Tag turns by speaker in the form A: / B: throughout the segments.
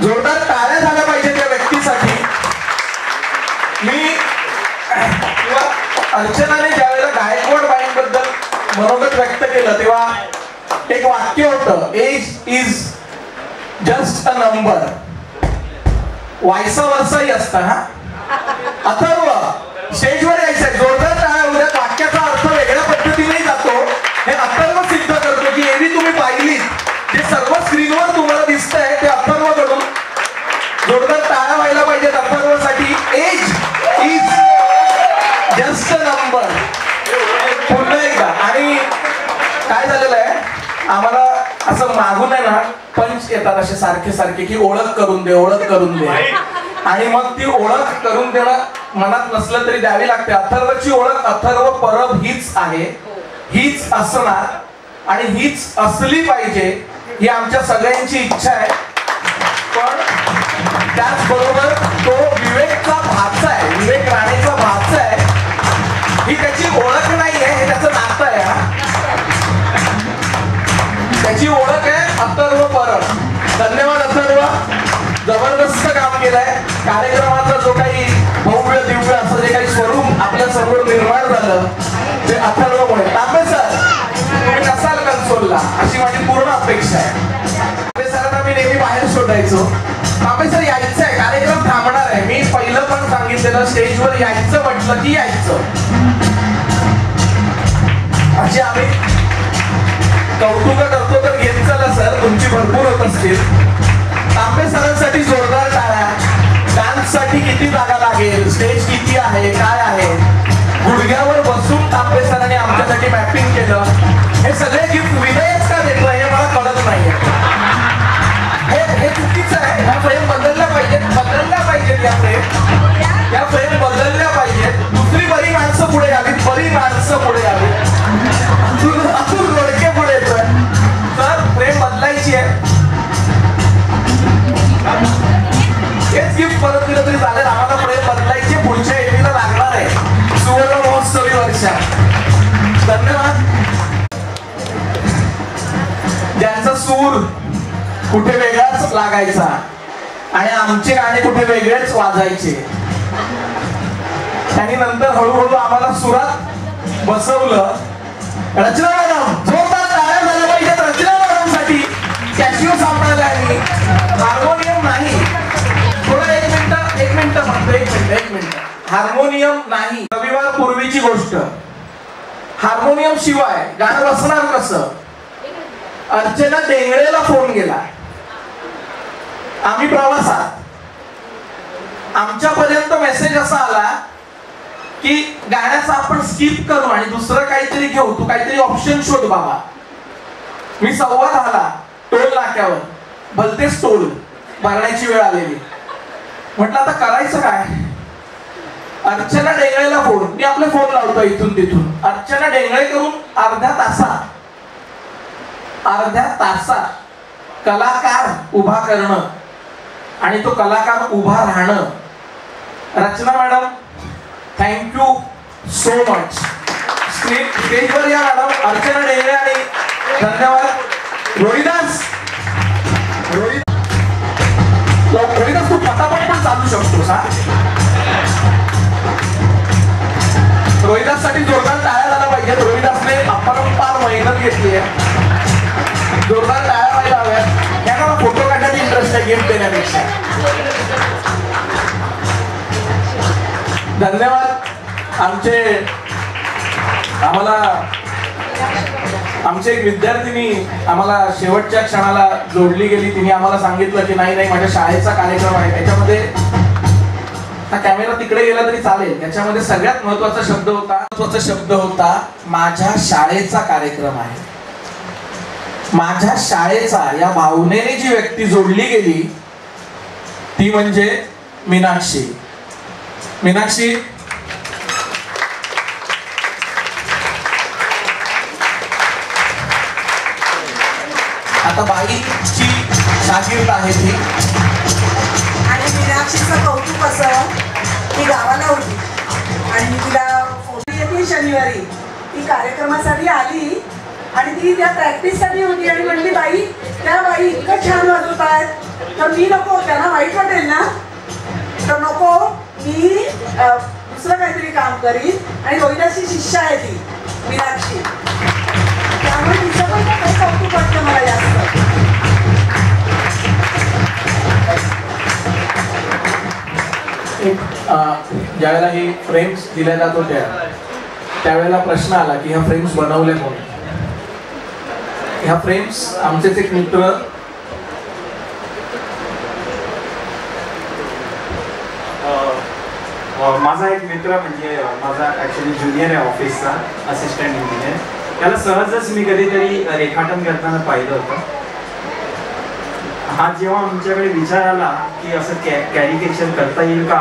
A: जोरदार टाळ्या झाल्या पाहिजे त्या व्यक्तीसाठी. मी किंवा अर्चनाने ज्यावेळेला गायकवाड बाईंबद्दल मनोगत व्यक्त केलं तेव्हा एक वाक्य होतं, age is just a number. वायसा वर्षाही असतं. हा अथर्व स्टेजवर यायचंय, जोरदार टाळ्या होत्या. वाक्याचा अर्थ वेगळ्या पद्धतीने जातो. हे अथर्व सिद्ध करतो की एरवी तुम्ही पाहिली जे सर्व स्क्रीनवर तुम्हाला दिसतंय ते अथर्व कडून. जोरदार टाळ्या व्हायला पाहिजेत अथर्वसाठी. Age is just a number. पुन्हा एकदा. आणि काय झालेलं आहे, आम्हाला असं मागून आहे ना पंच येतात असे सारखे सारखे की ओळख करून दे, ओळख करून दे. आणि मग ती ओळख करून देणं मनात नसलं तरी द्यावी लागते. अथर्वची ओळख अथर्व परब हीच आहे, हीच असणार आणि हीच असली पाहिजे ही आमच्या सगळ्यांची इच्छा आहे. पण त्याचबरोबर तो विवेकचा भाचा आहे, विवेक राणेचा भाचा आहे. ही त्याची ओळख नाही आहे, हे त्याचं नातं आहे. त्याची ओळख आहे अथर्व परब. धन्यवाद अथर्व, जबरदस्त काम केलंय. कार्यक्रमाचा जो काही भव्य दिव्य असं जे काही स्वरूप आपल्या समोर निर्माण झालं ते अथर्वमुळे. तांबे सर तुम्ही नसाल कन्सोलला अशी माझी पूर्ण अपेक्षा आहे. तांबे सरांना मी नेहमी बाहेर शोधायचो. तांबे सर यायचं आहे, कार्यक्रम थांबणार आहे. मी पहिलं पण सांगितलेलं स्टेजवर यायचं म्हटलं की यायचं. अशी आम्ही कौतुक करतो तर घेत चला सर, तुमची भरपूर होत असतील. तांबे सरांसाठी जोरदार टाळ्या. डान्स साठी किती जागा लागेल, स्टेज किती आहे, काय आहे, गुडघ्यावर बसून तांबे सरांनी आमच्यासाठी मॅपिंग केलं. हे सगळे गिफ्ट विनयच का देतो हे मला कळत नाहीये. हे चुकीचं आहे. ह्या फ्रेम बदलल्या पाहिजेत, बदलल्या पाहिजेत. या फ्रेम बदलल्या पाहिजेत. दुसरी बरी माणसं पुढे यावीत, बरी माणसं पुढे यावीत. अतुल रोडके पुढे येतोय. तर फ्रेम बदलायची आहे. हेच गिफ्ट परत दिलं तरी चालेल. आम्हाला फ्रेम बदलायची पुढच्या एप्रिलला लागणार आहे सुवर्ण महोत्सवी वर्षात. धन्यवाद. ज्यांचा सूर कुठे वेगळाच लागायचा आणि आमचे गाणे कुठे वेगळेच वाजायचे, त्यांनी नंतर हळूहळू आम्हाला सुरात बसवलं. रचना मॅडम, जोरदार टाळ्या झाल्या पाहिजेत रचना मॅडम साठी. कॅशिओ सापडायला आणि हार्मोनियम नाही. थोडं एक मिनिट म्हणतो, एक मिनिट. हार्मोनियम नाही. रविवार पूर्वीची गोष्ट. हार्मोनियम शिवाय गाणं बसणार कसं? अर्चना डेंगळेला फोन गेला. आम्ही प्रवासात. आमच्यापर्यंत मेसेज असा आला की गाण्याचं आपण स्किप करू आणि दुसरं काहीतरी घेऊ, तू काहीतरी ऑप्शन शोध बाबा. मी 10:15 टोल नाक्यावर, भलतेच टोल भरण्याची वेळ आलेली. म्हटलं आता करायचं काय? अर्चना डेंगळेला फोन. मी आपले फोन लावतो इथून तिथून. अर्चना डेंगळे करून अर्ध्या तासात कलाकार उभा करणं आणि तो कलाकार उभा राहणं. रचना मॅडम, थँक्यू सो मच. स्टेजवर या मॅडम. अर्चना डेंगळे आणि धन्यवाद. रोहिदास तू पटापट पण चालू शकतोस. हा रोहिदास साठी जोरदार टाळ्या झाला पाहिजे. रोहिदासने अपरंपार मेहनत घेतली आहे. जोरदार टाळ्या व्हायला हव्यात. यांना फोटो काढण्याची इंटरेस्ट आहे गिफ्ट देण्यापेक्षा. धन्यवाद. आमचे एक विद्यार्थिनी आम्हाला शेवटच्या क्षणाला जोडली गेली. तिने आम्हाला सांगितलं की नाही माझ्या शाळेचा कार्यक्रम आहे, त्याच्यामध्ये हा कॅमेरा तिकडे गेला तरी चालेल. त्याच्यामध्ये सगळ्यात महत्वाचा शब्द होता माझ्या शाळेचा कार्यक्रम आहे. माझ्या शाळेचा या भावनेने जी व्यक्ती जोडली गेली ती म्हणजे मीनाक्षी. आता बाईची शागिर्द आहे ती.
B: आणि मीनाक्षीचं कौतुक असं ती गावाला होती आणि मी तिला फोन येते शनिवारी. ती कार्यक्रमासाठी आली आणि ती त्या प्रॅक्टिससाठी होती आणि म्हणली बाई त्या बाई इतकं छान वाजवत आहेत तर मी नको, त्यांना वाईट वाटेल ना, तर नको, मी दुसरं काहीतरी काम करीन आणि रोहिदाची शिष्या आहे ती मीनाक्षी, त्यामुळे तिचं पण काही कौतुक वाटतं मला जास्त.
A: ज्यावेळेला ही फ्रेम्स दिल्या जात होत्या त्यावेळेला प्रश्न आला की ह्या फ्रेम्स बनवल्या कोणी. ह्या फ्रेम्स आमचेच एक मित्र
C: माझा एक मित्र म्हणजे माझा ॲक्च्युली ज्युनियर आहे ऑफिसचा, असिस्टंट इंजिनियर. त्याला सहजच मी कधीतरी रेखाटन करताना पाहिलं होतं. हा जेव्हा आमच्याकडे विचार आला की असं कॅरिकेचर करता येईल का,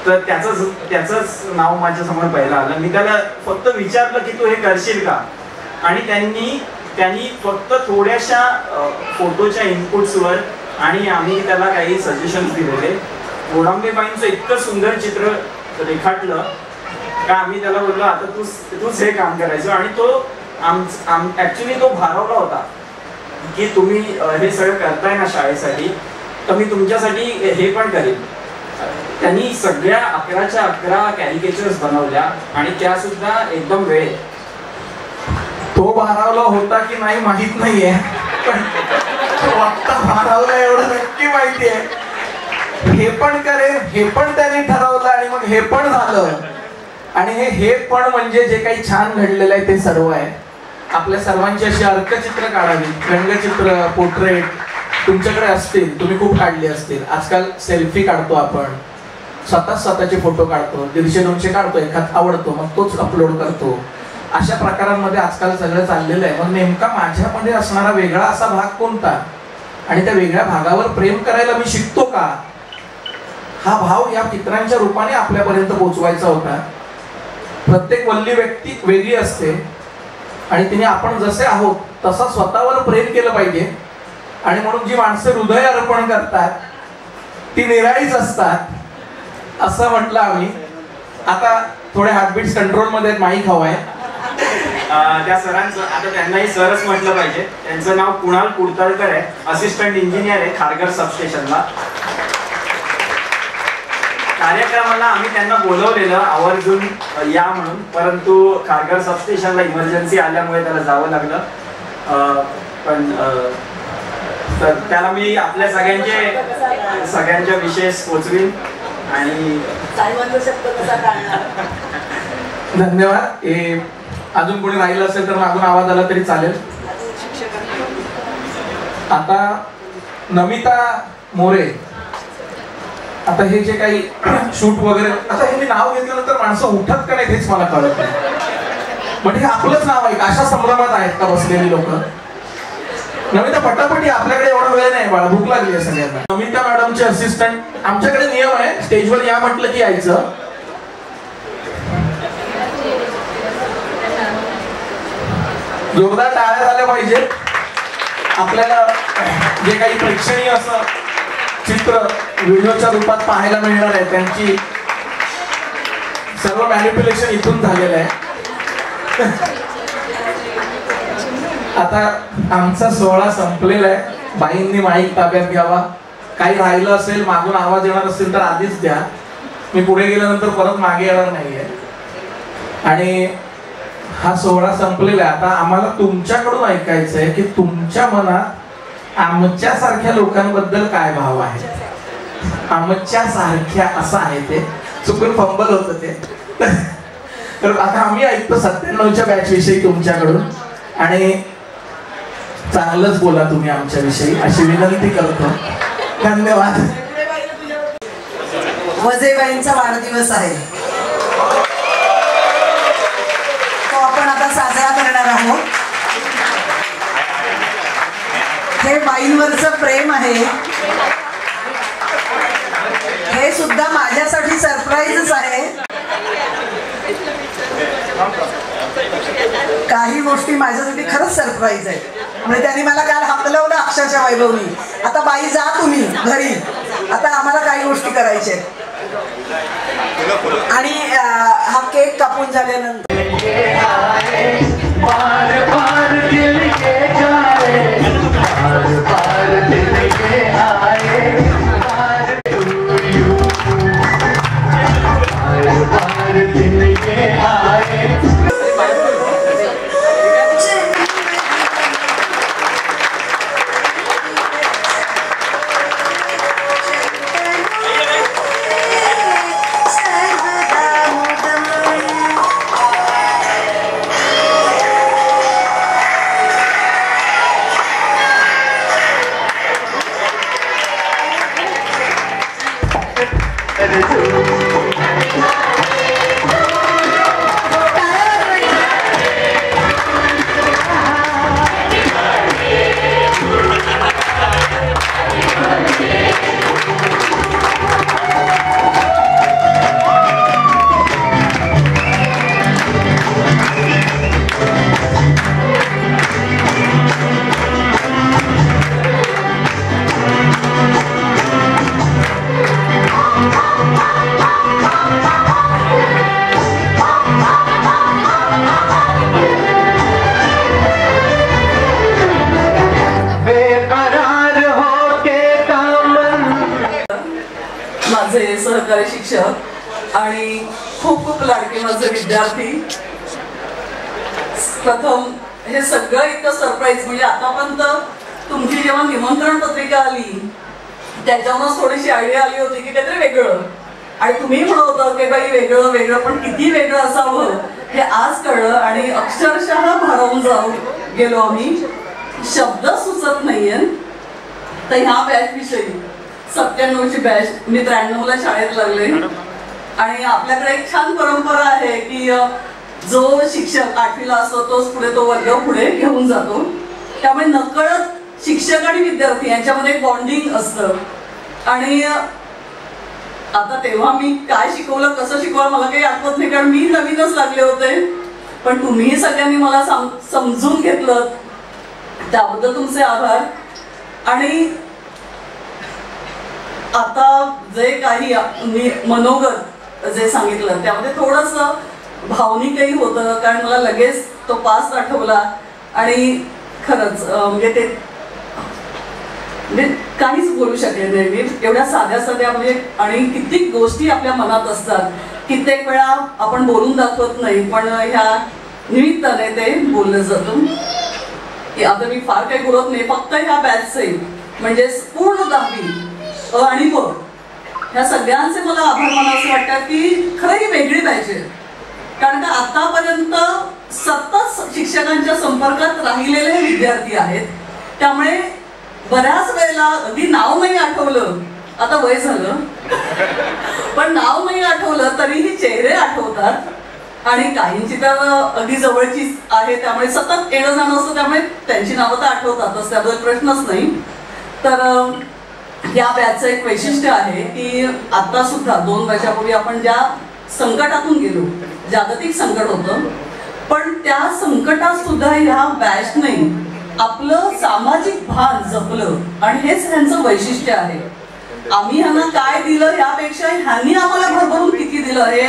C: तर त्याचंच नाव माझ्यासमोर पहिलं आलं. मी त्याला फक्त विचारलं की तू हे करशील का, आणि त्यांनी फक्त थोड्याशा फोटोच्या इनपुट्सवर आणि आम्ही त्याला काही सजेशन्स दिलेले. गोडांबेबाईंचं इतकं सुंदर चित्र रेखाटलं का आम्ही त्याला बोललो आता तूच हे काम करायचं. आणि तो ॲक्च्युली तो भारावला होता की तुम्ही हे सगळं करताय ना शाळेसाठी, तर मी तुमच्यासाठी हे पण करेन. त्यांनी सगळ्या 11च्या 11 कॅरिकेचर्स बनवल्या आणि त्या सुद्धा एकदम वेळेत.
A: तो भारावला होता की नाही माहित नाहीये, पण तो आत्ता भारावला एवढं नक्की माहिती आहे. हे पण करेन हे पण त्याने ठरवलं आणि मग हे पण झालं. आणि हे पण म्हणजे जे काही छान घडलेलं आहे ते सर्व आहे. आपल्या सर्वांची अशी अर्कचित्र काढावी, व्यंगचित्र, पोर्ट्रेट तुमच्याकडे असतील, तुम्ही खूप काढली असतील. आजकाल सेल्फी काढतो आपण, स्वतःचे फोटो काढतो, 150-200 काढतो, एखाद आवडतो मग तोच अपलोड करतो. अशा प्रकारांमध्ये आजकाल सगळं चाललेलं आहे. मग नेमका माझ्यामध्ये असणारा वेगळा असा भाग कोणता आणि त्या वेगळ्या भागावर प्रेम करायला मी शिकतो का, हा भाव या चित्रांच्या रूपाने आपल्यापर्यंत पोहोचवायचा होता. प्रत्येक वल्ली व्यक्ती वेगळी असते आणि तिने आपण जसे आहोत तसा स्वतःवर प्रेम केलं पाहिजे. आणि म्हणून जी माणसं हृदय अर्पण करतात ती निराळीच असतात असं म्हटलं आम्ही. आता थोडे हार्टबीट्स कंट्रोलमध्ये माईक हवाय.
C: त्या सरांचं आता त्यांनाही सरच म्हटलं पाहिजे. त्यांचं नाव कुणाल कुडतळकर आहे, असिस्टंट इंजिनियर आहे खारघर सबस्टेशनला. कार्यक्रमाला आम्ही त्यांना बोलवलेलं आवर्जून या म्हणून, परंतु खारघर सबस्टेशनला इमर्जन्सी आल्यामुळे त्याला जावं लागलं. पण तर त्याला मी आपल्या सगळ्यांच्या विशेष पोचवीन. आणि
A: धन्यवाद. अजून कोणी राहिलं असेल तर मागून आवाज आला तरी चालेल. आता नमिता मोरे, आता हे जे काही शूट वगैरे, आता हे मी नाव घेतल्यानंतर माणसं उठत का नाही हेच मला कळत नाही. म्हणजे हे आपलंच नाव आहे का, अशा संभ्रमात आहेत का बसलेली लोक. नमिता पटापटी, आपल्याकडे एवढा वेळ नाही बाळा, भूक लागली आहे सगळ्यांना. नमिता मॅडमचे असिस्टंट, आमच्याकडे नियम आहे स्टेजवर या म्हटलं की यायचं. जोरदार टाळ्या झाल्या पाहिजे. आपल्याला जे काही प्रेक्षणीय असं चित्र व्हिडिओच्या रूपात पाहायला मिळणार आहे त्यांची सर्व मॅनिप्युलेशन इथून झालेलं आहे. आता आमचा सोहळा संपलेला आहे. बाईंनी माईक ताब्यात घ्यावा. काही राहिलं असेल, मागून आवाज येणार असेल तर आधीच द्या. मी पुढे गेल्यानंतर परत मागे येणार नाहीये. आणि हा सोहळा संपलेला आहे. आता आम्हाला तुमच्याकडून ऐकायचं आहे की तुमच्या मनात आमच्या सारख्या लोकांबद्दल काय भाव आहे. आमच्या सारख्या असं आहे, ते चुकून फंबल होतं ते. तर आता आम्ही ऐकतो 97च्या बॅच विषयी तुमच्याकडून, आणि चांगलंच बोला तुम्ही आमच्या विषयी अशी विनंती करतो. धन्यवाद.
B: वजेबाईंचा वाढदिवस आहे, तो आपण आता साजरा करणार आहोत. हे बाईंवरचं प्रेम आहे, हे सुद्धा माझ्यासाठी सरप्राईजच आहे. काही गोष्टी माझ्यासाठी खरंच सरप्राईज आहे. म्हणजे त्यांनी मला काल हाकलवलं अक्षरशः वैभवनी, आता बाई जा तुम्ही घरी, आता आम्हाला काही गोष्टी करायच्या आहेत. आणि हा केक कापून झाल्यानंतर
D: पार पार दिल के जाए, पार पार दिल के
B: माझे सहकारी शिक्षक आणि खूप खूप लाडके माझे विद्यार्थी, प्रथम हे सगळं इतकं सरप्राईज, म्हणजे आतापर्यंत तुमची जेव्हा निमंत्रण पत्रिका आली त्याच्यावरूनच थोडीशी आयडिया आली होती की काहीतरी वेगळं, आणि तुम्ही म्हणत होता की बाई वेगळं वेगळं, पण किती वेगळं असावं हे आज कळलं आणि अक्षरशः भारावून गेलो आम्ही. शब्द सुचत नाहीये. तर ह्या बॅच विषयी 97ची बॅच, मी 93ला शाळेत लागले आणि आपल्याकडे एक छान परंपरा आहे की जो शिक्षक 8वीला असतो तोच पुढे तो वर्ग पुढे घेऊन जातो. त्यामुळे नकळत शिक्षक आणि विद्यार्थी यांच्यामध्ये एक बॉन्डिंग असतं. आणि आता तेव्हा मी काय शिकवलं, कसं शिकवलं मला काही आठवत नाही, कारण मी नवीनच लागले होते. पण तुम्ही सगळ्यांनी मला समजून घेतलं, त्याबद्दल तुमचे आभार. आणि आता जे काही मी मनोगत जे सांगितलं त्यामध्ये थोडंसं भावनिकही होतं, कारण मला लगेच तो पास्ट आठवला. आणि खरंच म्हणजे ते काहीच बोलू शकले नाही मी. एवढ्या साध्या साध्या म्हणजे, आणि कित्येक गोष्टी आपल्या मनात असतात, कित्येक वेळा आपण बोलून दाखवत नाही, पण ह्या निमित्ताने ते बोललं जातं. की आता मी फार काही बोलत नाही, फक्त ह्या बॅचचे म्हणजे पूर्ण 10वी आणि ब ह्या सगळ्यांचे मला आभार मानावं असं वाटतं की खरं ही वेगळी बॅच आहे. कारण का आतापर्यंत सतत शिक्षकांच्या संपर्कात राहिलेले विद्यार्थी आहेत. त्यामुळे बऱ्याच वेळेला अगदी नाव नाही आठवलं, आता वय झालं पण नाव नाही आठवलं तरीही चेहरे आठवतात. आणि काहींची तर अगदी जवळची आहे, त्यामुळे सतत येणं जाणं असतं, त्यामुळे त्यांची नावं तर आठवतातच, त्याबद्दल प्रश्नच नाही. तर या बॅचचं एक वैशिष्ट्य आहे की आता सुद्धा 2 वर्षापूर्वी आपण ज्या संकटातून गेलो, जागतिक संकट होतं, पण त्या संकटात सुद्धा ह्या बॅचने आपलं सामाजिक भान जपलं. आणि हेच ह्यांचं वैशिष्ट्य आहे. आम्ही ह्यांना काय दिलं ह्यापेक्षा ह्यांनी आम्हाला भरभरून किती दिलं हे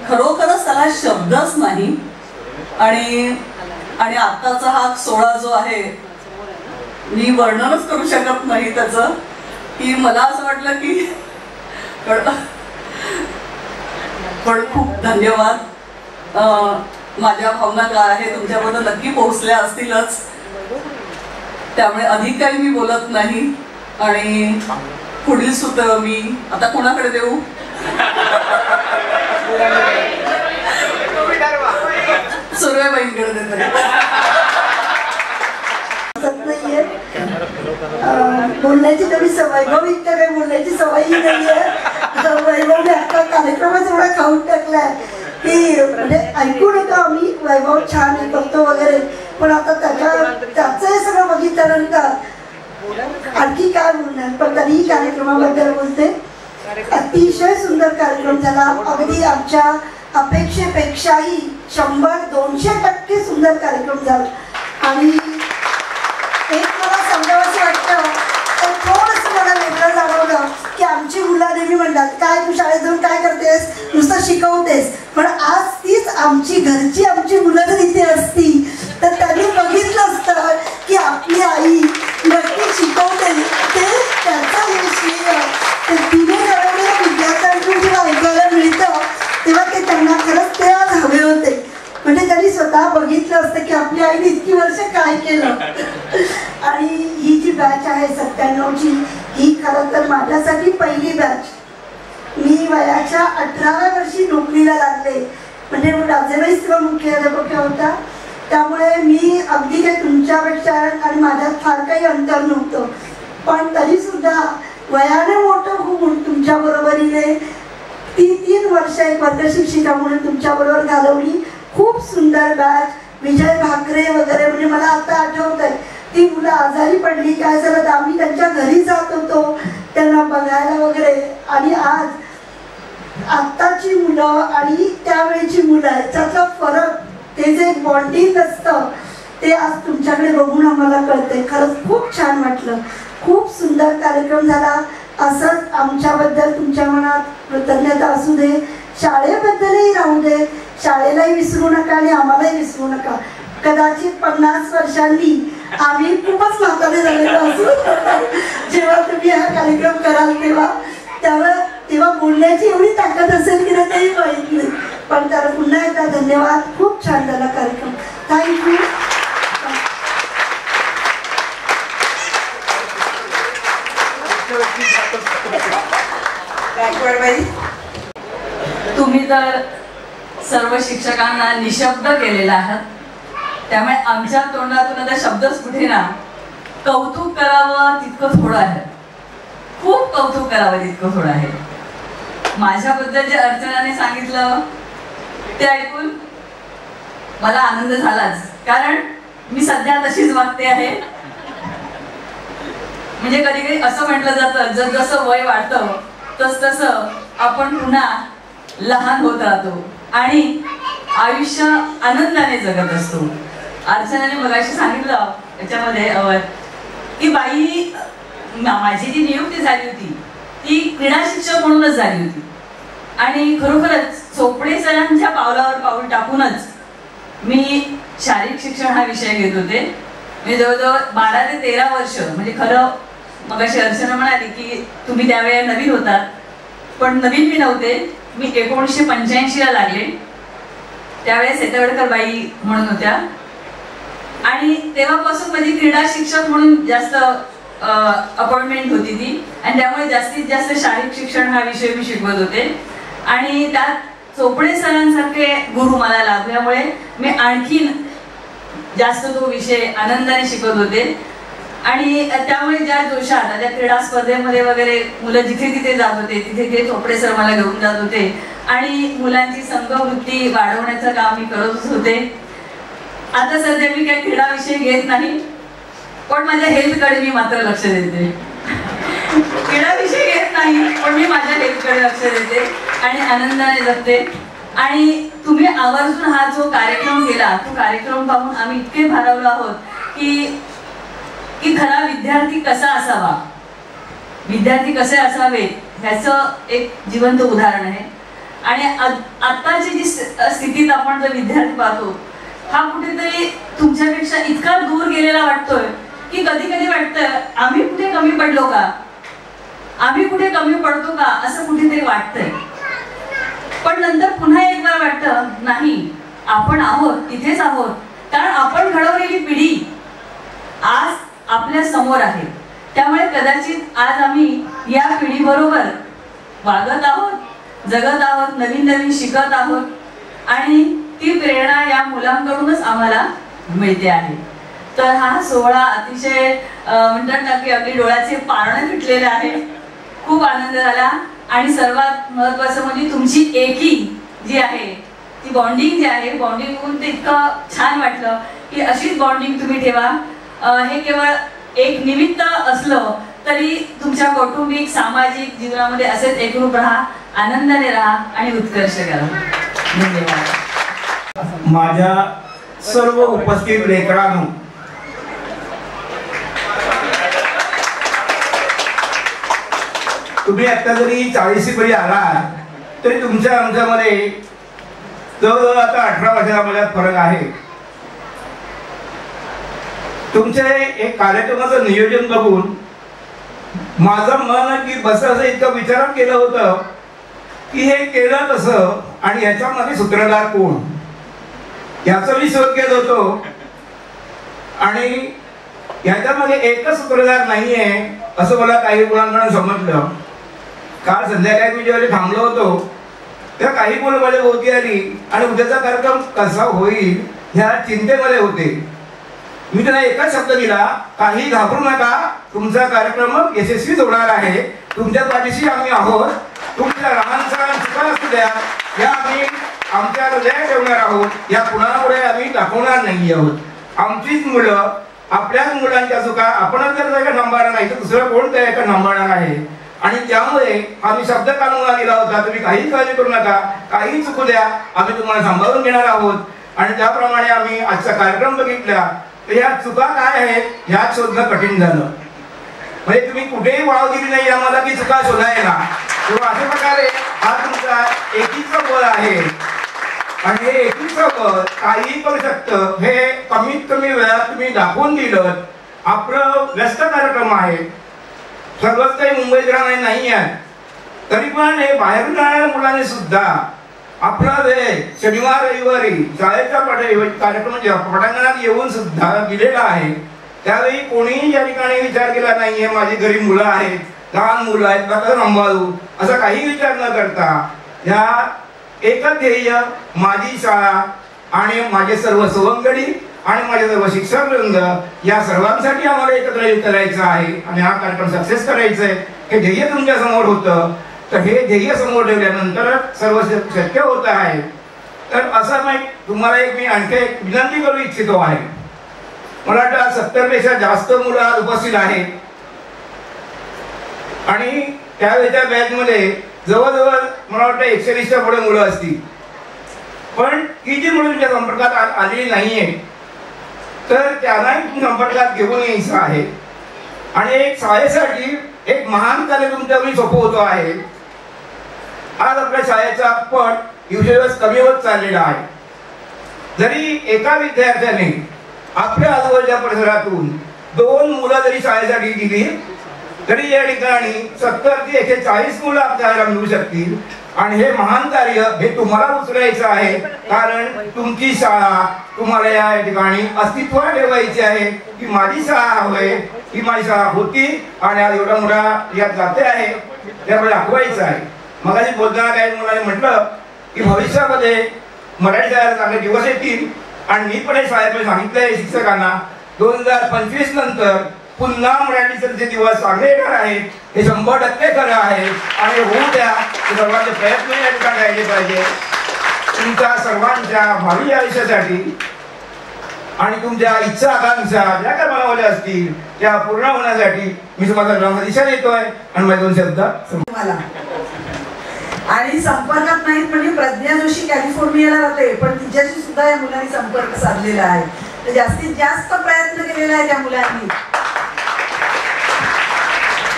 B: खरोखरच त्याला शब्दच नाही. आणि आत्ताचा हा सोहळा जो आहे मी वर्णनच करू शकत नाही त्याचं, की मला असं वाटलं की पण खूप धन्यवाद. माझ्या भावना काय आहे तुमच्यापर्यंत नक्की पोहोचल्या असतीलच, त्यामुळे अधिक काही मी बोलत नाही. आणि पुढील सूत्र मी आता कोणाकडे देऊ? सुरवेबाईंकडे देते.
D: बोलण्याची तेवढी सवय, वैभव इतकं काही बोलण्याची सवयही नाहीये. वैभवने आता कार्यक्रमाच एवढा खाऊन टाकलाय की म्हणजे ऐकून येतो आम्ही वैभव छान हे करतो वगैरे, पण आता त्याचं हे सगळं बघितल्यानंतर आणखी काय बोलणार. पण तरीही कार्यक्रमाबद्दल बोलते. अतिशय सुंदर कार्यक्रम झाला, अगदी आमच्या अपेक्षेपेक्षाही 100-200% सुंदर कार्यक्रम झाला. आणि एक मला सांगावंसं वाटतं, तर थोडंसं मला वेगळं जाणवलं की आमची मुलं नेहमी म्हणतात काय तू शाळेत जाऊन काय करतेस, नुसतं शिकवतेस. पण आज तीच आमची घरची आमची मुलं जर इथे असती तर त्यांनी बघितलं असतं की आपली आई नक्की शिकवते. ते त्याचा हे तिने घडवलेल्या विद्यार्थ्यांकडून जेव्हा ऐकायला मिळतं तेव्हा ते त्यांना खरंच ते आज हवे होते. म्हणजे त्यांनी स्वतः बघितलं असतं की आपल्या आईने इतकी वर्ष काय केलं. आणि ही जी बॅच आहे 97ची, ही खरं तर माझ्यासाठी पहिली बॅच. मी वयाच्या 18व्या वर्षी नोकरीला लागले, म्हणजे राजेबाईच तेव्हा मुख्याध्यापक होता. त्यामुळे मी अगदी काही तुमच्यापेक्षा आणि माझ्यात फार काही अंतर नव्हतं. पण तरी सुद्धा वयाने मोठं होऊन तुमच्या बरोबरीने वर्ष एक वर्ग शिक्षिका म्हणून तुमच्याबरोबर घालवली. खूप सुंदर बॅच. विजय भाकरे वगैरे, म्हणजे मला आता आठवत आहे ती मुलं आजारी पडली, काय झालं तर आम्ही त्यांच्या घरी जात होतो त्यांना बघायला वगैरे. आणि आज आत्ताची मुलं आणि त्यावेळेची मुलं याच्यातला फरक, ते जे बॉन्डिंग असतं ते आज तुमच्याकडे बघून आम्हाला कळते. खरंच खूप छान वाटलं. खूप सुंदर कार्यक्रम झाला. असंच आमच्याबद्दल तुमच्या मनात कृतज्ञता असू दे. शाळेबद्दलही राहू दे. शाळेलाही विसरू नका आणि आम्हालाही विसरू नका. कदाचित 50 वर्षांनी आम्ही खूपच म्हातारे झालेलो असू जेव्हा तुम्ही हा कार्यक्रम कराल तेव्हा बोलण्याची एवढी ताकद असेल की नाही तेही माहीत नाही. पण त्याला पुन्हा एकदा धन्यवाद. खूप छान झाला कार्यक्रम. थँक्यू.
B: गायकवाडबाई,
E: तुम्ही तर सर्व शिक्षकांना निशब्द केलेला आहात, त्यामुळे आमच्या तोंडातून आता शब्दच कुठे ना. कौतुक करावं तितकं थोडं आहे, खूप कौतुक करावं तितकं थोडं आहे. माझ्याबद्दल जे अर्चनाने सांगितलं ते ऐकून मला आनंद झालाच, कारण मी सध्या तशीच वागते आहे. म्हणजे कधी कधी असं म्हटलं जातं जसं वय वाढतं तसं आपण पुन्हा लहान होत राहतो आणि आयुष्य आनंदाने जगत असतो. अर्चनाने मगाशी सांगितलं त्याच्यामध्ये की बाई, माझी जी नियुक्ती झाली होती ती क्रीडा शिक्षक म्हणूनच झाली होती आणि खरोखरच चोपडे सरांच्या पावलावर पाऊल टाकूनच मी शारीरिक शिक्षण हा विषय घेत होते. मी जवळजवळ 12 ते 13 वर्ष, म्हणजे खरं मगाशी अर्चना म्हणाली की तुम्ही त्यावेळेला नवीन होतात, पण नवीन मी नव्हते. मी 1985 ला लागले. त्यावेळेस हेतवडकर बाई म्हणून होत्या आणि तेव्हापासून माझी क्रीडा शिक्षक म्हणून जास्त अपॉइंटमेंट होती ती आणि त्यामुळे जास्तीत जास्त शारीरिक शिक्षण हा विषय मी शिकवत होते आणि त्यात चोपडे सरांसारखे गुरु मला लाभल्यामुळे मी आणखीन जास्त तो विषय आनंदाने शिकवत होते. आणि त्यामुळे ज्या जोशात त्या क्रीडा स्पर्धेमध्ये वगैरे मुलं जिथे तिथे जात होते तिथे चोपडे सर मला घेऊन जात होते आणि मुलांची संघवृत्ती वाढवण्याचं काम मी करत होते. आता सध्या मी काही क्रीडा विषय घेत नाही, पण माझ्या हेल्थकडे मी मात्र लक्ष देते. क्रीडा विषय घेत नाही, पण मी माझ्या हेल्थकडे लक्ष देते आणि आनंदाने जगते. आणि तुम्ही आवर्जून हा जो कार्यक्रम केला तो कार्यक्रम पाहून आम्ही इतके भारावलो आहोत की खरा विद्यार्थी कसा असावा, विद्यार्थी कसे असावे ह्याचं एक जिवंत उदाहरण आहे. आणि आत्ताची जी स्थितीत आपण जर विद्यार्थी पाहतो हा कुठेतरी तुमच्यापेक्षा इतका दूर गेलेला वाटतोय की कधी कधी वाटतं आम्ही कुठे कमी पडलो का, आम्ही कुठे कमी पडतो का असं कुठेतरी वाटतंय. पण नंतर पुन्हा एकदा वाटतं नाही, आपण आहोत, तिथेच आहोत, कारण आपण घडवलेली पिढी आज आपल्या समोर आहे. त्यामुळे कदाचित आज आम्ही या पिढीबरोबर वागत आहोत, जगत आहोत, नवीन नवीन शिकत आहोत आणि ती प्रेरणा या मुलांकडूनच आम्हाला मिळते आहे. तर हा सोहळा अतिशय म्हणतात ना की अगदी डोळ्याचे पारणे फिटलेले आहे. खूप आनंद झाला आणि सर्वात महत्त्वाचं म्हणजे तुमची एकी जी आहे ती बॉन्डिंग जी आहे, बॉन्डिंग होऊन ते इतकं छान वाटलं की अशीच बॉन्डिंग तुम्ही ठेवा. हे केवळ एक निमित्त असलं तरी तुमच्या कौटुंबिक सामाजिक जीवनामध्ये असेच एकरूप राहा, आनंदाने राहा आणि उत्कर्ष करा. धन्यवाद.
F: माझ्या सर्व उपस्थित लेकरांनो, तुम्ही आता जरी 40 मध्ये आलात तरी तुमच्या आमच्यामध्ये जवळजवळ आता 18 वर्षाचा माझ्यात फरक आहे. तुमचे एक कार्यक्रमाचं नियोजन बघून माझं मन की बस असं इतकं विचार केलं होतं की हे केलं कसं आणि याच्यामध्ये सूत्रधार कोण याचं मी शोध घेत होतो. आणि याच्यामध्ये एकच सूत्रधार नाहीये असं मला काही मुलांकडून समजलं. काल संध्याकाळी मी जेव्हा थांबलो होतो तेव्हा काही मुलं माझ्या भोवती आली आणि उद्याचा कार्यक्रम कसा होईल ह्या चिंतेमध्ये होते. मी त्यांना एकच शब्द दिला, काही घाबरू नका, तुमचा कार्यक्रम यशस्वी होणार आहे, तुमच्या पाठीशी आम्ही आहोत. तुमच्या लहान सहान चुका असू द्या, या आम्ही आमच्या हृदयात ठेवणार आहोत, या कुणापुढे आम्ही दाखवणार नाही आहोत. आमचीच मुलं आपल्याच मुलांच्या चुका आपणच जर का सांभाळणार नाही तर दुसरं कोण त्या एका सांभाळणार आहे. आणि त्यामुळे आम्ही शब्द कानून दिला होता, तुम्ही काही काळजी करू नका, काही चुकू द्या, आम्ही तुम्हाला सांभाळून घेणार आहोत. आणि त्याप्रमाणे आम्ही आजचा कार्यक्रम बघितला तर ह्या चुका काय आहेत ह्यात शोधणं कठीण झालं. म्हणजे तुम्ही कुठेही वाव दिली नाही आम्हाला की चुका शोधायला. अशा प्रकारे हा तुमचा एकीचं बळ आहे. आणि हे एकीचं बळ काही करू शकतं हे कमीत कमी वेळात तुम्ही दाखवून दिलं. आपलं व्यस्त कार्यक्रम आहे, सर्वच काही मुंबईत राहणार नाही आहे, तरी पण हे बाहेरून राहणाऱ्या मुलांनी सुद्धा आपला वेळ शनिवार रविवारी शाळेच्या कार्यक्रमाच्या पटांगणात येऊन सुद्धा दिलेला आहे. त्यावेळी कोणीही या ठिकाणी विचार केला नाहीये माझी घरी मुलं आहेत, लहान मुलं आहेत, कसं सांभाळू, असा काही विचार न करता ह्या एकच ध्येय माझी शाळा आणि माझे सर्व सवंगडी आणि माझे सर्व शिक्षकवृंद या सर्वांसाठी आम्हाला एकत्र करायचं आहे आणि हा कार्यक्रम सक्सेस करायचा आहे. हे ध्येय तुमच्या समोर होतं, तर हे ध्येय समोर ठेवल्यानंतर सर्व शक्य होत आहे. तर असं नाही तुम्हाला मी आणखी एक विनंती करू इच्छितो आहे. मला वाटतं 70 पेक्षा जास्त मुलं आज उपस्थित आहेत आणि त्यावेळेच्या बॅचमध्ये जवळजवळ मला वाटतं 120च्या पुढे मुलं असतील. पण ही जी मुलं तुमच्या संपर्कात आलेली नाहीये तर त्यांनाही संपर्कात घेऊन यायचं आहे. आणि एक शाळेसाठी एक महान कार्य तुमच्याकडे सोपवतो आहे. आज आपल्या शाळेचा पट दिवसेदिवस कमी होत चाललेला आहे. जरी एका विद्यार्थ्याने आपल्या आजूबाजूच्या परिसरातून 2 मुलं जरी शाळेसाठी दिली तरी या ठिकाणी 70 ते 140 मुलं आपल्याला मिळू शकतील. आणि हे महान कार्य हे तुम्हाला उचलायचं आहे, कारण तुमची शाळा तुम्हाला या ठिकाणी अस्तित्वात ठेवायची आहे की माझी शाळा हवंय, ही माझी शाळा होती आणि आज एवढा मोठा यात जाते आहे, त्यामुळे दाखवायचं आहे. मगाशी बोलताना काही मुलांनी म्हटलं की भविष्यामध्ये मराठी शाळेला चांगले दिवस येतील आणि मी पण हे शाळेमध्ये सांगितलंय शिक्षकांना 2025 नंतर पुन्हा मराठीचे दिवस चांगले येणार आहेत. हे 100% खरं आहे आणि होऊ द्या. सर्वांचे प्रयत्न या ठिकाणी राहिले पाहिजे तुमच्या सर्वांच्या भावी आयुष्यासाठी आणि तुमच्या इच्छा आकांक्षा ज्या काय मनावल्या असतील त्या पूर्ण होण्यासाठी मी तुम्हाला दिशा देतोय आणि माझे 2 शब्द
B: मला. आणि संपर्कात नाहीत म्हणजे प्रज्ञा जोशी कॅलिफोर्नियाला राहते, पण तिच्याशी सुद्धा या मुलांनी संपर्क साधलेला आहे. तर जास्तीत जास्त प्रयत्न केलेला आहे त्या मुलांनी.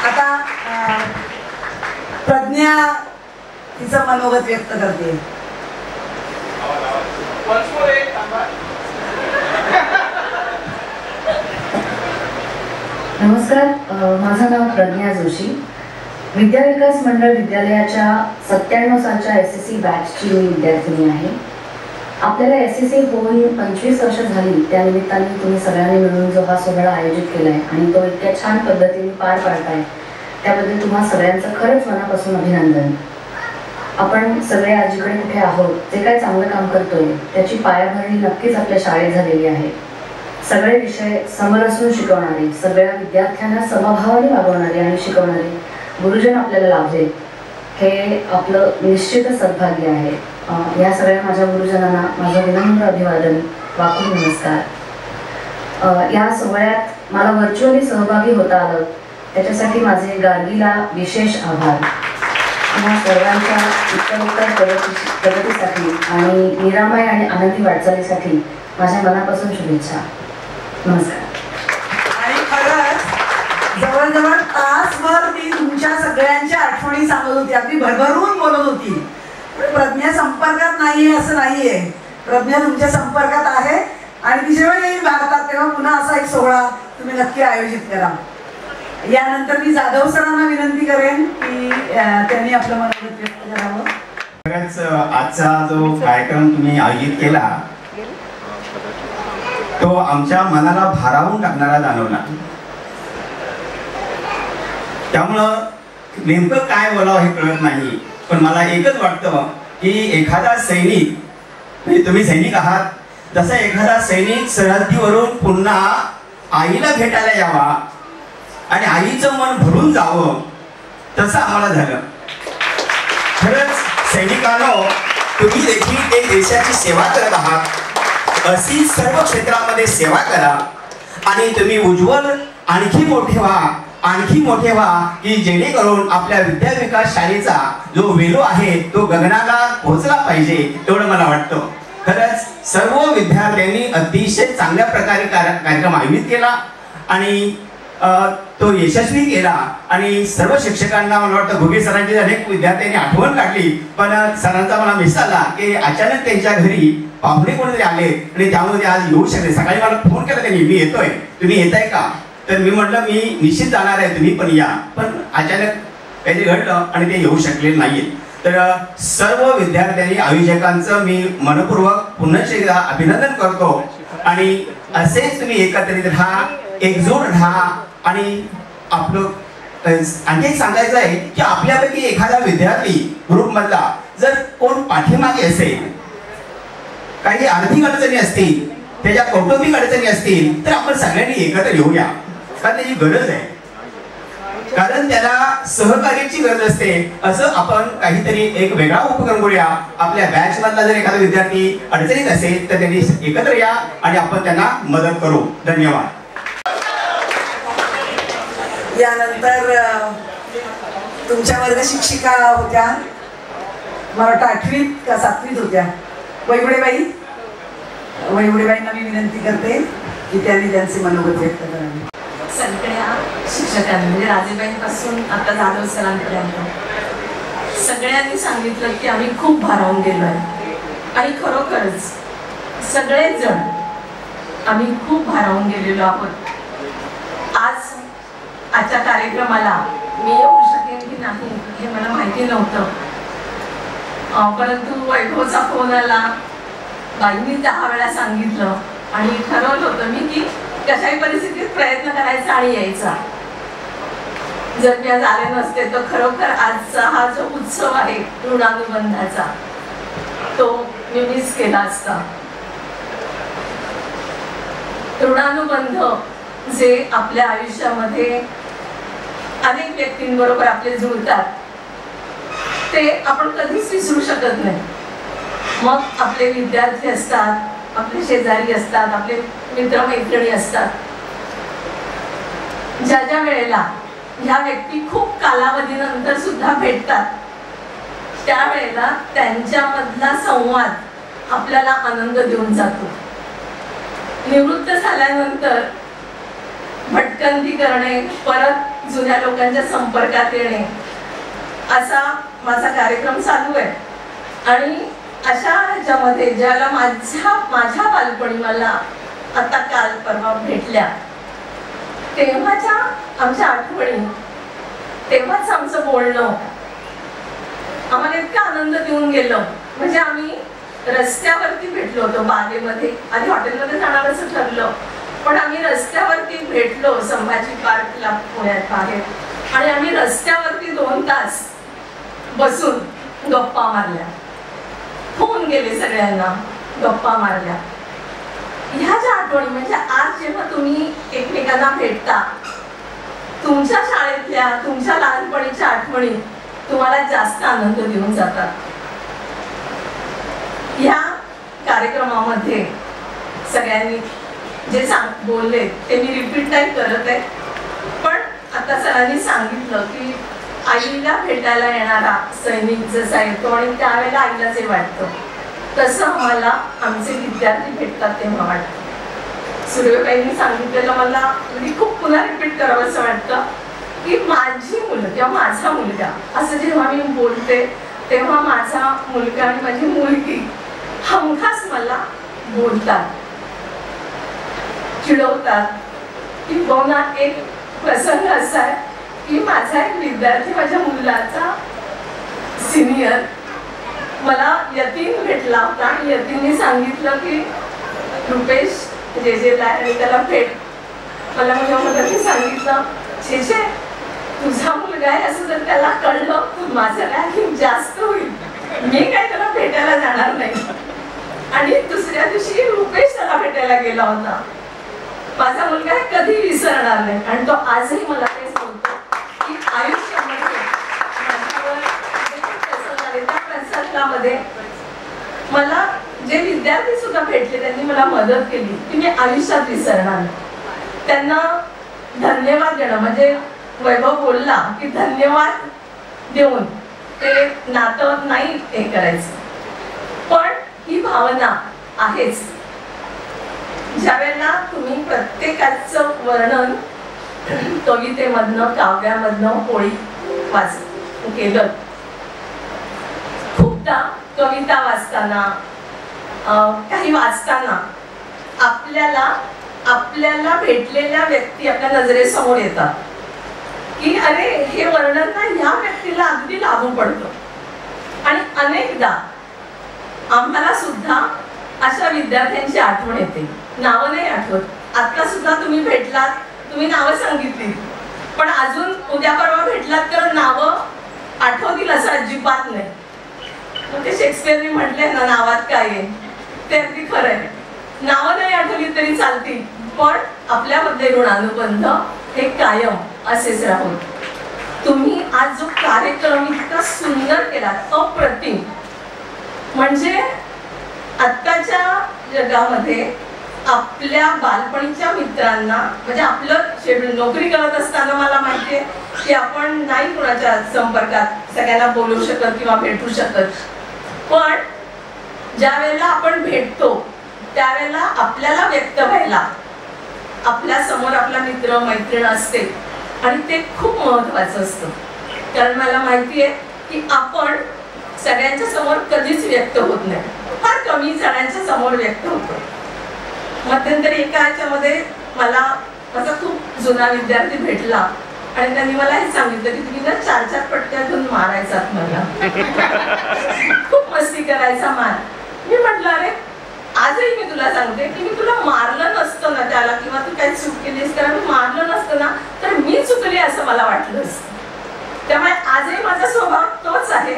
B: आता प्रज्ञा तिचं मनोगत व्यक्त करते.
G: नमस्कार, माझं नाव प्रज्ञा जोशी. विद्या विकास मंडळ विद्यालयाच्या 97 सालच्या SSC बॅचची मी विद्यार्थिनी आहे. आपल्याला SSC होऊन 25 वर्ष झाली. त्यानिमित्ताने तुम्ही सगळ्यांनी मिळून जो हा सोहळा आयोजित केला आहे आणि तो इतक्या छान पद्धतीने पार पाडताय त्याबद्दल तुम्हा सगळ्यांचं खरंच मनापासून अभिनंदन. आपण सगळे आज जिकडे कुठे आहोत, जे काही चांगलं काम करतोय त्याची पायाभरणी नक्कीच आपल्या शाळेत झालेली आहे. सगळे विषय समरसून शिकवणारे, सगळ्या विद्यार्थ्यांना समभावाने वागवणारे आणि शिकवणारे गुरुजन आपल्याला लाभले हे आपलं निश्चितच सद्भाग्य आहे. या सगळ्या माझ्या गुरुजनांना माझं विनम्र अभिवादन, वाकून नमस्कार. या सोहळ्यात मला व्हर्च्युअली सहभागी होता आलं त्याच्यासाठी माझे गार्गीला विशेष आभार. या सर्वांच्या उत्तरोत्तर प्रगतीसाठी आणि निरामय आणि आनंदी वाटचालीसाठी माझ्या मनापासून शुभेच्छा. नमस्कार.
B: आणि खरंच जवळजवळ तासभर ती तुमच्या सगळ्यांच्या आठवणी सांगत होती, अगदी भरभरून बोलत होती. प्रज्ञा संपर्कात नाहीये असं नाहीये, प्रज्ञा तुमच्या संपर्कात आहे आणि ती जेव्हा येईल भारतात तेव्हा पुन्हा असा एक सोहळा तुम्ही नक्की आयोजित करा. यानंतर मी जाधव सरांना विनंती करेन की त्यांनी आपलं मनोगत व्यक्त करावं.
H: खरंच आजचा जो कार्यक्रम तुम्ही आयोजित केला तो आमच्या मनाला भारावून टाकणारा जाणवला. त्यामुळं नेमकं काय बोलावं हे कळत नाही. पण मला एकच वाटतं की एखादा सैनिक, म्हणजे तुम्ही सैनिक आहात, जसा एखादा सैनिक सरहद्दीवरून पुन्हा आईला भेटायला यावा आणि आईचं मन भरून जावं तसं आम्हाला झालं. खरंच सैनिकांनो, तुम्ही देखील एक देशाची सेवा करत आहात. अशी सर्व क्षेत्रामध्ये सेवा करा आणि तुम्ही उज्ज्वल आणखी मोठे व्हा की जेणेकरून आपल्या विद्या विकास शाळेचा जो वेलो आहे तो गगनाला पोहोचला पाहिजे, एवढं मला वाटतं. खरंच सर्व विद्यार्थ्यांनी अतिशय चांगल्या प्रकारे कार्यक्रम आयोजित केला आणि तो यशस्वी केला. आणि सर्व शिक्षकांना मला वाटतं घुगे सरांची अनेक विद्यार्थ्यांनी आठवण काढली, पण सरांचा मला मिस आला की अचानक त्यांच्या घरी पाहुणे कोणीतरी आले आणि त्यामुळे आज येऊ शकले. सकाळी मला फोन केला त्यांनी, मी येतोय, तुम्ही येताय का? तर मी म्हटलं मी निश्चित जाणार आहे, तुम्ही पण या. पण अचानक काहीतरी घडलं आणि ते येऊ शकले नाहीये. तर सर्व विद्यार्थ्यांनी आयोजकांचं मी मनपूर्वक पुन्हा एकदा अभिनंदन करतो. आणि असेच तुम्ही एकत्रित राहा, एकजूट राहा. आणि आपलं आणखी एक सांगायचं आहे की आपल्यापैकी एखादा विद्यार्थी ग्रुपमधला जर कोण पाठीमागे असेल, काही आर्थिक अडचणी असतील, त्याच्या कौटुंबिक अडचणी असतील, तर आपण सगळ्यांनी एकत्र येऊया, कारण त्याची गरज आहे. कारण त्याला सहकार्याची गरज असते. असं आपण काहीतरी एक वेगळा उपक्रम करूया. आपल्या बॅच मधला जर एखादा विद्यार्थी अडचणीत असेल तर त्यांनी एकत्र या आणि आपण त्यांना मदत करू. धन्यवाद.
B: यानंतर तुमच्या वर्ग शिक्षिका होत्या, मला वाटतं 8वीत का 7वीत होत्या, वैगुडेबाईंना मी विनंती करते की त्यांनी त्यांचे मनोगत व्यक्त करावे.
E: सगळ्या शिक्षकांनी म्हणजे राजेबाईंपासून आता जाधव सरांपर्यंत सगळ्यांनी सांगितलं की आम्ही खूप भारावून गेलो आहे. आणि खरोखरच सगळेच जण आम्ही खूप भारावून गेलेलो आहोत. आजच्या कार्यक्रमाला मी येऊ शकेन की नाही हे मला माहिती नव्हतं, परंतु वैभवचा फोन आला, बाईंनी 10 वेळा सांगितलं आणि ठरवलं होतं मी की कशाही परिस्थितीत प्रयत्न करायचा आणि यायचा. जर मी आज आले नसते तर खरोखर आजचा हा जो उत्सव आहे ऋणानुबंधाचा तो मी मिस केला असता. ऋणानुबंध जे आपल्या आयुष्यामध्ये अनेक व्यक्तींबरोबर आपले जुळतात ते आपण कधीच विसरू शकत नाही. मग आपले विद्यार्थी असतात, आपले शेजारी असतात, आपले मित्रमैत्रिणी असतात. ज्या ज्या वेळेला ह्या व्यक्ती खूप कालावधीनंतर सुद्धा भेटतात त्यावेळेला त्यांच्यामधला संवाद आपल्याला आनंद देऊन जातो. निवृत्त झाल्यानंतर भटकंती करणे, परत जुन्या लोकांच्या संपर्कात येणे असा माझा कार्यक्रम चालू आहे. आणि अशा ह्याच्यामध्ये ज्याला माझ्या बालपणी मला आता काल परवा भेटल्या तेव्हाच्या आमच्या आठवणी, तेव्हाच आमचं बोलणं आम्हाला इतका आनंद देऊन गेलं. म्हणजे आम्ही रस्त्यावरती भेटलो होतो बागेमध्ये, आधी हॉटेलमध्ये जाणार असं ठरलं, पण आम्ही रस्त्यावरती भेटलो संभाजी पार्कला पुण्यात बाहेर. आणि आम्ही रस्त्यावरती 2 तास बसून गप्पा मारल्या, फोन गेले सगळ्यांना, गप्पा मारल्या. ह्या ज्या आठवणी म्हणजे आज जेव्हा तुम्ही एकमेकांना भेटता तुमच्या शाळेतल्या तुमच्या लहानपणीच्या आठवणी तुम्हाला जास्त आनंद देऊन जातात. ह्या कार्यक्रमामध्ये सगळ्यांनी जे बोलले ते मी रिपीट नाही करत आहे, पण आता सरांनी सांगितलं की आईला भेटायला येणारा सैनिक जसा येतो आणि त्यावेळेला आईला जे वाटतं तसं आम्हाला आमचे विद्यार्थी भेटतात तेव्हा वाटतं. सूर्यबाईंनी सांगितलेलं मला म्हणजे खूप पुन्हा रिपीट करावं असं वाटतं की माझी मुलं किंवा माझा मुलगा असं जेव्हा मी बोलते तेव्हा माझा मुलगा आणि माझी मुलगी हमखास मला बोलतात, चिडवतात. की बहुना एक प्रसंग असा आहे की माझा एक विद्यार्थी माझ्या मुलाचा सिनियर मला यतीन भेटला होता आणि यतीनने सांगितलं की रुपेश जेजेला आणि त्याला भेट. मला माझ्या मुलाने सांगितलं जेजे तुझा मुलगा आहे असं जर त्याला कळलं तर माझं रँकिंग जास्त होईल, मी काय त्याला भेटायला जाणार नाही. आणि दुसऱ्या दिवशी रुपेश त्याला भेटायला गेला होता. माझा मुलगा हे कधी विसरणार नाही आणि तो आजही मला तेच बोलतो की आयुष्यामध्ये माझ्यावर
I: अंकामध्ये मला जे विद्यार्थी सुद्धा भेटले त्यांनी मला मदत केली की मी आयुष्यात विसरणार नाही. त्यांना धन्यवाद देणं म्हणजे वैभव बोलला की धन्यवाद देऊन ते नातं नाही हे करायचं, पण ही भावना आहेच. ज्यावेळेला तुम्ही प्रत्येकाचं वर्णन कवितेमधनं काव्यामधनं पोळी केलं, खूपदा कविता वाचताना काही वाचताना आपल्याला भेटलेल्या व्यक्ती आपल्या नजरेसमोर येतात की अरे हे वर्णन ना ह्या व्यक्तीला अगदी लागू पडतं. आणि अनेकदा आम्हाला सुद्धा अशा विद्यार्थ्यांची आठवण येते. नावं नाही आठवत, आता सुद्धा तुम्ही भेटलात, तुम्ही नावं सांगितली, पण अजून उद्या परवा भेटलात तर नावं आठवतील असं अजिबात नाही. मग ते शेक्सपियरने म्हटले ना नावात काय आहे, ते अगदी खरं आहे. नावं नाही आठवली तरी चालतील, पण आपल्यामध्ये ऋणानुबंध हे कायम असेच राहून. तुम्ही आज जो कार्यक्रम इतका सुंदर केला, अप्रतिम, म्हणजे आत्ताच्या जगामध्ये आपल्या बालपणीच्या मित्रांना, म्हणजे आपलं शेड्यूल नोकरी करत असताना मला माहितीये की आपण नाही कुणाच्या संपर्कात सगळ्यांना बोलू शकत किंवा भेटू शकत, पण ज्या वेळेला आपण भेटतो त्यावेळेला आपल्याला व्यक्त व्हायला आपल्या समोर आपला मित्र मैत्रीण असते आणि ते खूप महत्वाचं असतं. कारण मला माहितीये की आपण सगळ्यांच्या समोर कधीच व्यक्त होत नाही, फार कमी जणांच्या समोर व्यक्त होतो. मध्यंतरी एका ह्याच्यामध्ये मला माझा खूप जुना विद्यार्थी भेटला आणि त्यांनी मला हे सांगितलं की तुम्ही ना 4-4 पट्ट्या घेऊन मारायचात मला, खूप मस्ती करायचा मार. मी म्हटलं अरे आजही मी तुला सांगते की मी तुला मारलं नसतं ना त्याला किंवा तू काही चूक केलीस कारण मी मारलं नसतं ना तर मी चुकली असं मला वाटलं असतं. त्यामुळे आजही माझा स्वभाव तोच आहे.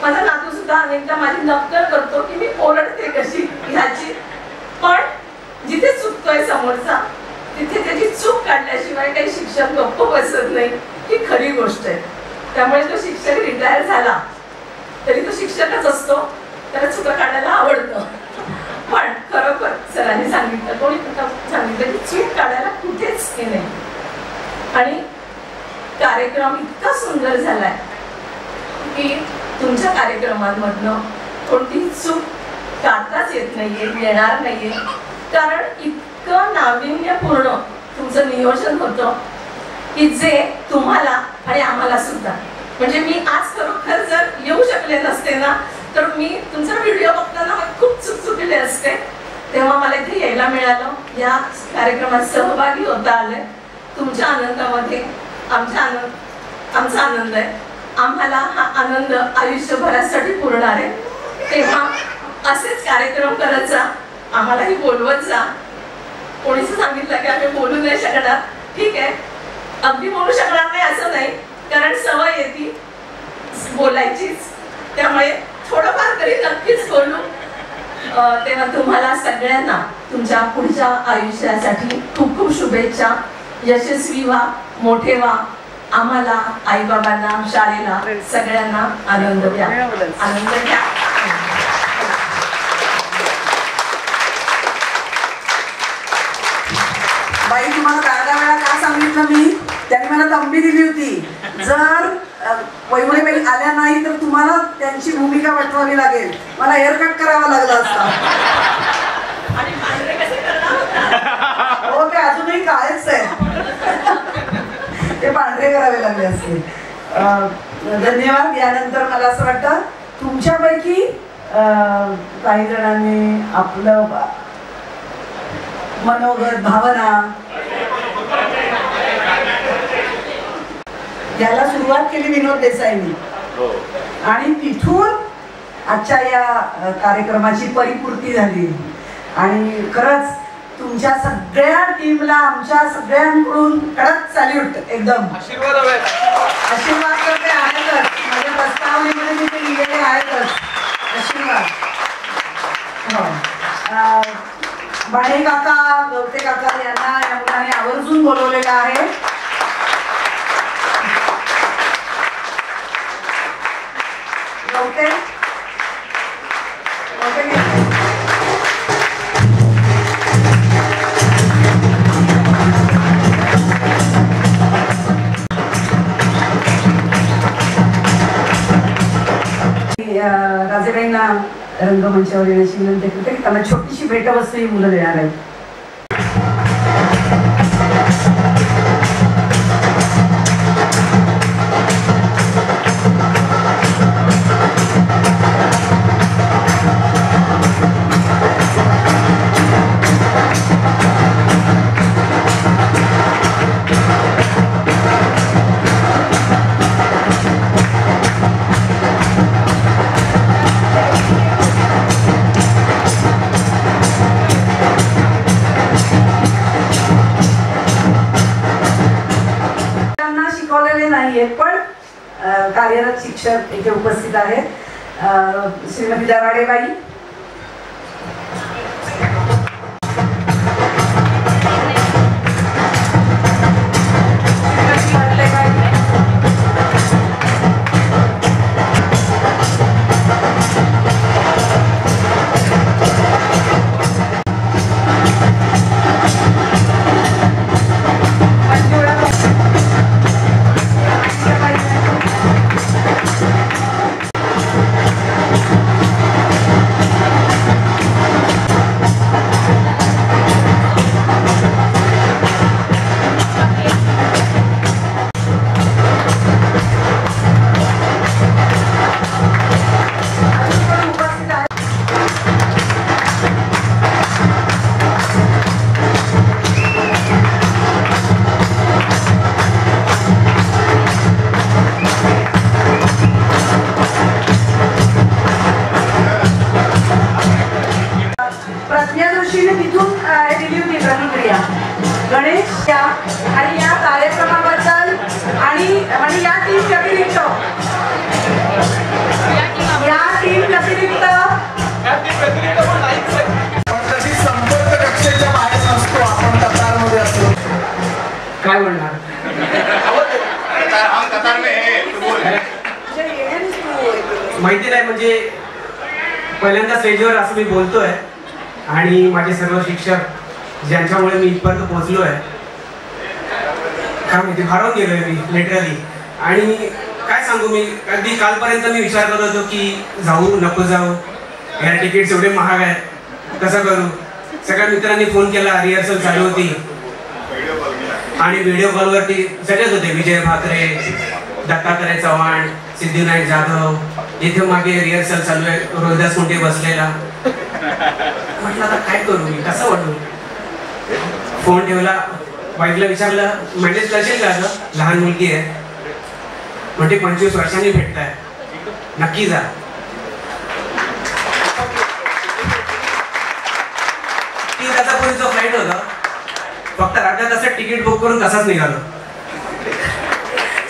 I: माझा नातू सुद्धा अनेकदा माझी नक्कल करतो की मी ओरडते कशी ह्याची, पण जिथे चुकतोय समोरचा तिथे त्याची चूक काढल्याशिवाय काही शिक्षक गप्प बसत नाही, ही खरी गोष्ट आहे. त्यामुळे तो शिक्षक रिटायर झाला तरी तो शिक्षकच असतो, त्याला चुका काढायला आवडतं. पण खरोखर सरांनी सांगितलं, कोणी सांगितलं की चूक काढायला कुठेच हे नाही. आणि कार्यक्रम इतका सुंदर झालाय की तुमच्या कार्यक्रमांमधनं कोणतीही चूक काढताच येत नाहीये, येणार नाहीये, कारण इतकं नाविन्यपूर्ण तुमचं नियोजन होतं की जे तुम्हाला आणि आम्हाला सुद्धा, म्हणजे मी आज खरोखर जर येऊ शकले नसते ना तर मी तुमचा व्हिडिओ बघताना खूप चुकचुकले असते. तेव्हा मला इथे यायला मिळालं, या कार्यक्रमात सहभागी होता आले. तुमच्या आनंदामध्ये आमचा आनंद आहे. आम्हाला हा आनंद आयुष्यभरासाठी पुरणार आहे. तेव्हा असेच कार्यक्रम करत जा, आम्हालाही बोलवत जा. कोणीच सांगितलं की आम्ही बोलू नाही शकणार, ठीक आहे, अगदी बोलू शकणार नाही असं नाही, कारण सवय येते बोलायचीच, त्यामुळे थोडंफार तरी नक्कीच बोलू. तेव्हा तुम्हाला सगळ्यांना तुमच्या पुढच्या आयुष्यासाठी खूप खूप शुभेच्छा. यशस्वी व्हा, मोठे व्हा. आम्हाला, आईबाबांना, शाळेला, सगळ्यांना आनंद द्या, आनंद घ्या.
B: बाई तुम्हाला 10 वेळा का सांगितलं मी, त्यांनी मला तंबी दिली होती, जर वैभवबाई आल्या नाही तर तुम्हाला त्यांची भूमिका वठवावी लागेल. मला हेअर कट करावा लागला असता. हो, ते अजूनही कायच आहे, ते पांढरे करावे लागले असते. धन्यवाद. यानंतर मला असं वाटतं तुमच्यापैकी काही जणांनी आपलं मनोगत, भावना याला सुरुवात केली विनोद देसाईंनी, आणि तिथून आजच्या या कार्यक्रमाची परिपूर्ती झाली. आणि खरंच तुमच्या सगळ्या टीमला आमच्या सगळ्यांकडून कडक सॅल्यूट. एकदम आशीर्वाद तर ते आहेतच, माझ्या प्रस्तावनेमध्ये मी ते लिहिलेले आहेतच. आशीर्वाद. हो, बाणे काका, गवते काका यांना या मुलाने आवर्जून बोलवलेलं आहे. गवते राजेबाईंना रंगमंचावर येण्याची विनंती करते की त्यांना छोटीशी भेटवस्तू ही मुलं देणार आहेत. पण कार्यरत शिक्षक इथे उपस्थित आहेत. श्रीमती दराडेबाई, गणेश आणि या कार्यक्रमाबद्दल आणि या टीम व्यतिरिक्त
A: संपर्क कक्षेच्या बाहेर नसतो, आपण कतारमध्ये असतो.
C: काय म्हणणार माहिती नाही, म्हणजे पहिल्यांदा स्टेजवर असं मी बोलतोय आणि माझे सर्व शिक्षक ज्यांच्यामुळे मी इथपर्यंत पोहोचलो आहे, काय माहिती भारावून गेलोय मी लिटरली. आणि काय सांगू, मी अगदी कालपर्यंत मी विचार करत होतो की जाऊ नको जाऊ, या तिकीट्स एवढे महाग आहेत, कसं करू. सगळ्या मित्रांनी फोन केला, रिहर्सल चालू होती आणि व्हिडिओ कॉलवरती सगळेच होते, विजय भाकरे, दत्तात्रय चव्हाण, सिद्धिविनायक जाधव, इथे मागे रिहर्सल चालू आहे, रोहिदास कुंटे बसलेला. म्हटलं आता काय करू मी, कसं वाटू. फोन ठेवला, बाईकला विचारलं मॅनेज करशील का, लहान मुलगी आहे म्हणजे 25 वर्षांनी भेटताय, नक्की जा. तीन तासापूर्वीचं फ्लाईट होतं, फक्त अर्ध्या तासात तिकीट बुक करून तसाच निघालो.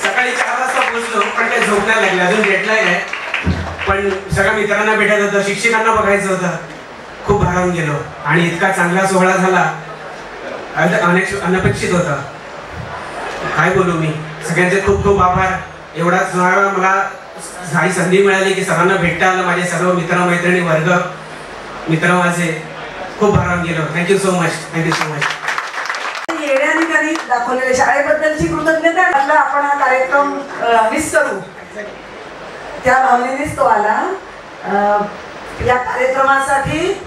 C: सकाळी 4 वाजता पोहोचलो, पण काही झोप नाही लागली, अजून जेटलॅग आहे. पण सगळ्या मित्रांना भेटायचं होतं, शिक्षकांना बघायचं होतं, खूप भारावून गेलो. आणि इतका चांगला सोहळा झाला, अनपेक्षित होता. काय बोलू मी, सगळ्यांचे खूप खूप आभार. एवढाच मला ही संधी मिळाली की सर्वांना भेटता आलं. माझे सर्व मित्रमैत्रिणी, वर्ग मित्र माझे, खूप भारावून गेलो. Thank you so much, thank you so much.
B: येण्याने त्यांनी दाखवलेल्या शाळेबद्दलची कृतज्ञता आपण हा कार्यक्रम मिस करू, त्या भावनेनेच तो आला. या कार्यक्रमासाठी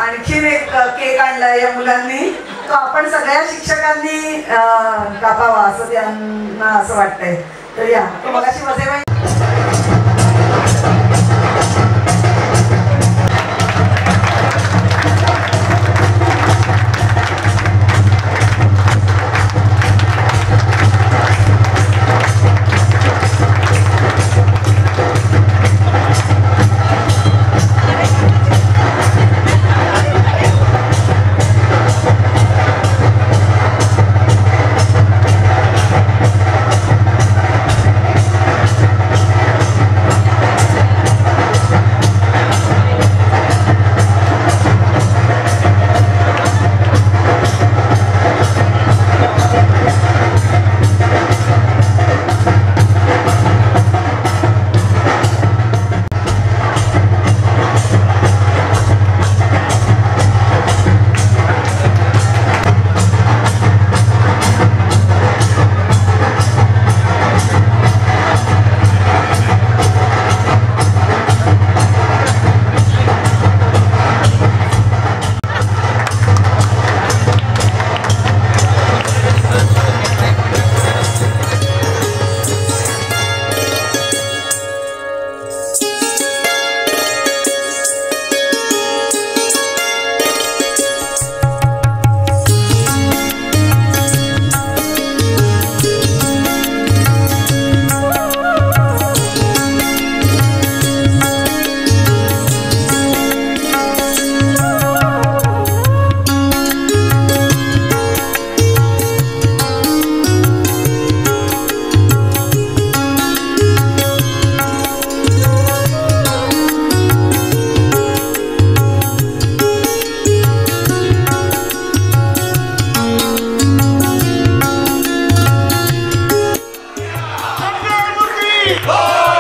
B: आणखीन एक केक आणलाय या मुलांनी, तो आपण सगळ्या शिक्षकांनी कापावा असं त्यांना असं वाटतंय. तर या मगाशी मध्ये
J: हो